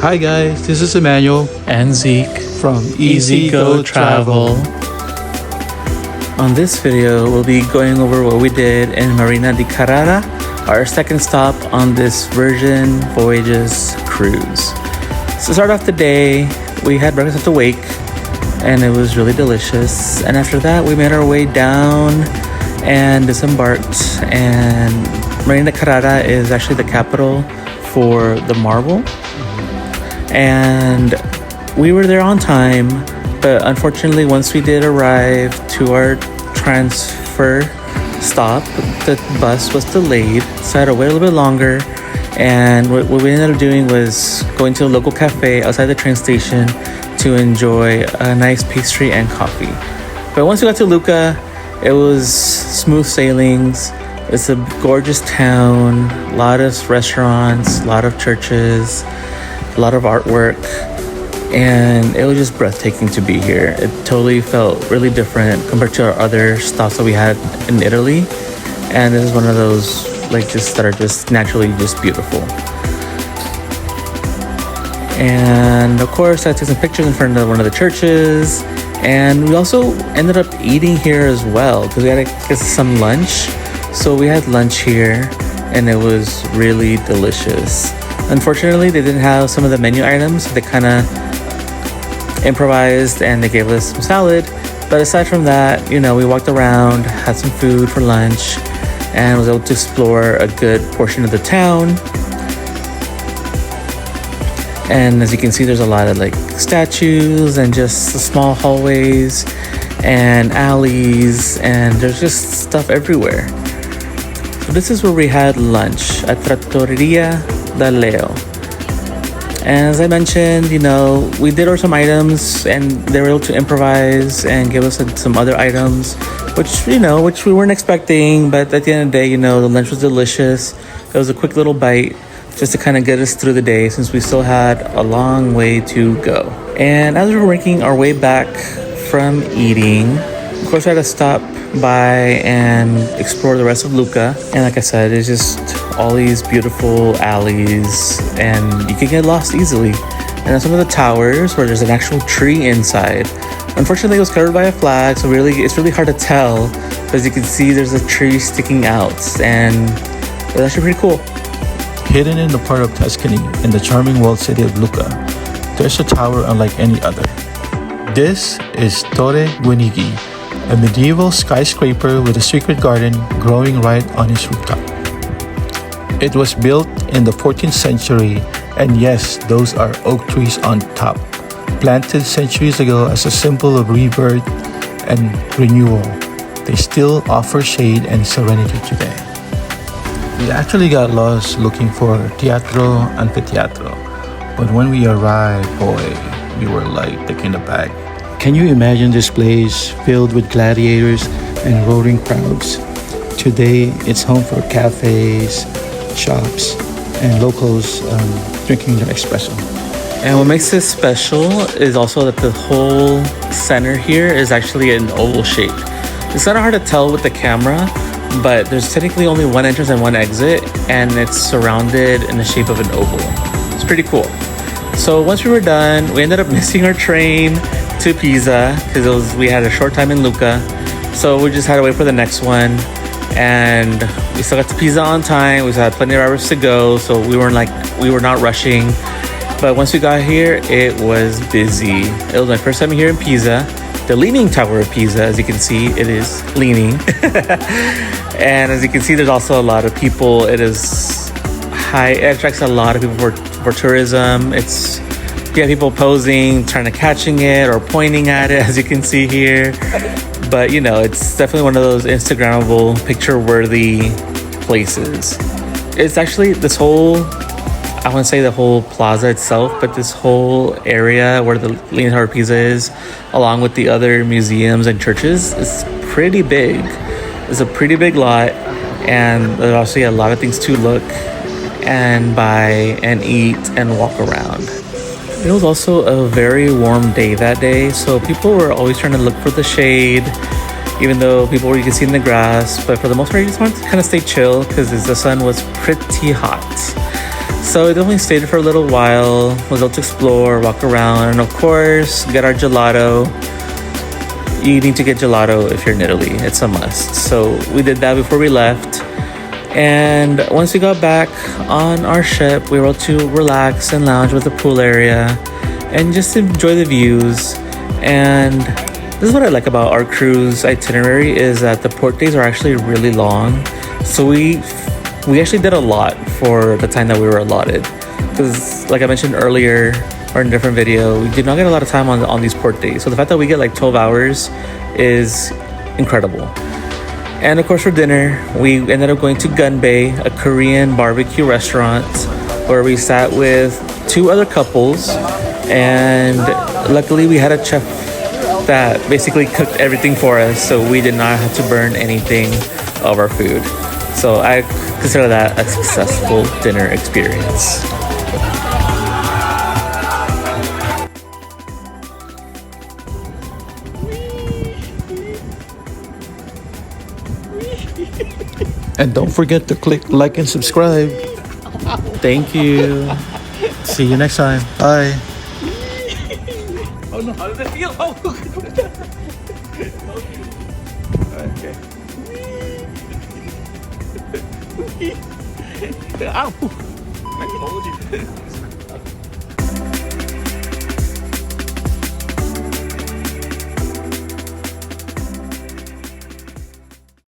Hi guys, this is Emmanuel and Zeke from Easy Go Travel. On this video, we'll be going over what we did in Marina di Carrara, our second stop on this Virgin Voyages cruise. So to start off the day, we had breakfast at the wake, and it was really delicious. And after that, we made our way down and disembarked. And Marina di Carrara is actually the capital for the marble. And we were there on time, but unfortunately, once we did arrive to our transfer stop, the bus was delayed, so I had to wait a little bit longer. And what we ended up doing was going to a local cafe outside the train station to enjoy a nice pastry and coffee. But once we got to Lucca, it was smooth sailings. It's a gorgeous town, a lot of restaurants, a lot of churches, a lot of artwork, and it was just breathtaking to be here. It totally felt really different compared to our other stops that we had in Italy, and this is one of those just that are just naturally just beautiful. And of course, I took some pictures in front of one of the churches, and we also ended up eating here as well because we had to get some lunch. So we had lunch here, and it was really delicious. Unfortunately, they didn't have some of the menu items. They kind of improvised and they gave us some salad. But aside from that, we walked around, had some food for lunch, and was able to explore a good portion of the town. And as you can see, there's a lot of statues and just small hallways and alleys, and there's just stuff everywhere. So this is where we had lunch at Trattoria da Leo. And as I mentioned, we did order some items, and they were able to improvise and give us some other items, which we weren't expecting. But at the end of the day, the lunch was delicious. It was a quick little bite just to kind of get us through the day, since we still had a long way to go. And as we were making our way back from eating, of course, we had to stop by and explore the rest of Lucca. And like I said, it's just all these beautiful alleys, and you can get lost easily. And some of the towers where there's an actual tree inside. Unfortunately, it was covered by a flag, so it's really hard to tell. But as you can see, there's a tree sticking out, and it's actually pretty cool. Hidden in the part of Tuscany in the charming walled city of Lucca, there's a tower unlike any other. This is Torre Guinigi, a medieval skyscraper with a secret garden growing right on its rooftop. It was built in the 14th century, and yes, those are oak trees on top, planted centuries ago as a symbol of rebirth and renewal. They still offer shade and serenity today. We actually got lost looking for Amphitheatro, but when we arrived, boy, we were taken aback. Can you imagine this place filled with gladiators and roaring crowds? Today, it's home for cafes, shops, and locals drinking their espresso. And what makes this special is also that the whole center here is actually an oval shape. It's kind of hard to tell with the camera, but there's technically only one entrance and one exit, and it's surrounded in the shape of an oval. It's pretty cool. So once we were done, we ended up missing our train to Pisa because we had a short time in Lucca. So we just had to wait for the next one, and we still got to Pisa on time. We still had plenty of hours to go, so we were not rushing. But once we got here, it was busy. It was my first time here in Pisa, the Leaning Tower of Pisa. As you can see, it is leaning. And as you can see, there's also a lot of people. It is high. It attracts a lot of people for tourism. You have people posing, trying to catching it or pointing at it, as you can see here. But it's definitely one of those Instagrammable, picture-worthy places. It's actually this whole, I wouldn't say the whole plaza itself, but this whole area where the Leaning Tower of Pisa is, along with the other museums and churches, is pretty big. It's a pretty big lot, and there's also a lot of things to look and buy and eat and walk around. It was also a very warm day that day, so people were always trying to look for the shade, even though people were, you can see in the grass. But for the most part, you just wanted to kind of stay chill because the sun was pretty hot. So we definitely stayed for a little while, was able to explore, walk around, and of course, get our gelato. You need to get gelato if you're in Italy. It's a must. So we did that before we left. And once we got back on our ship, we were able to relax and lounge with the pool area and just enjoy the views. And this is what I like about our cruise itinerary, is that the port days are actually really long. So we actually did a lot for the time that we were allotted. Because like I mentioned earlier, or in a different video, we did not get a lot of time on these port days. So the fact that we get like 12 hours is incredible. And of course, for dinner, we ended up going to Gunbae, a Korean barbecue restaurant, where we sat with 2 other couples. And luckily we had a chef that basically cooked everything for us, so we did not have to burn anything of our food. So I consider that a successful dinner experience. And don't forget to click like and subscribe. Thank you. See you next time. Bye. Oh no, how does it feel? Oh, okay. Ow! I told you.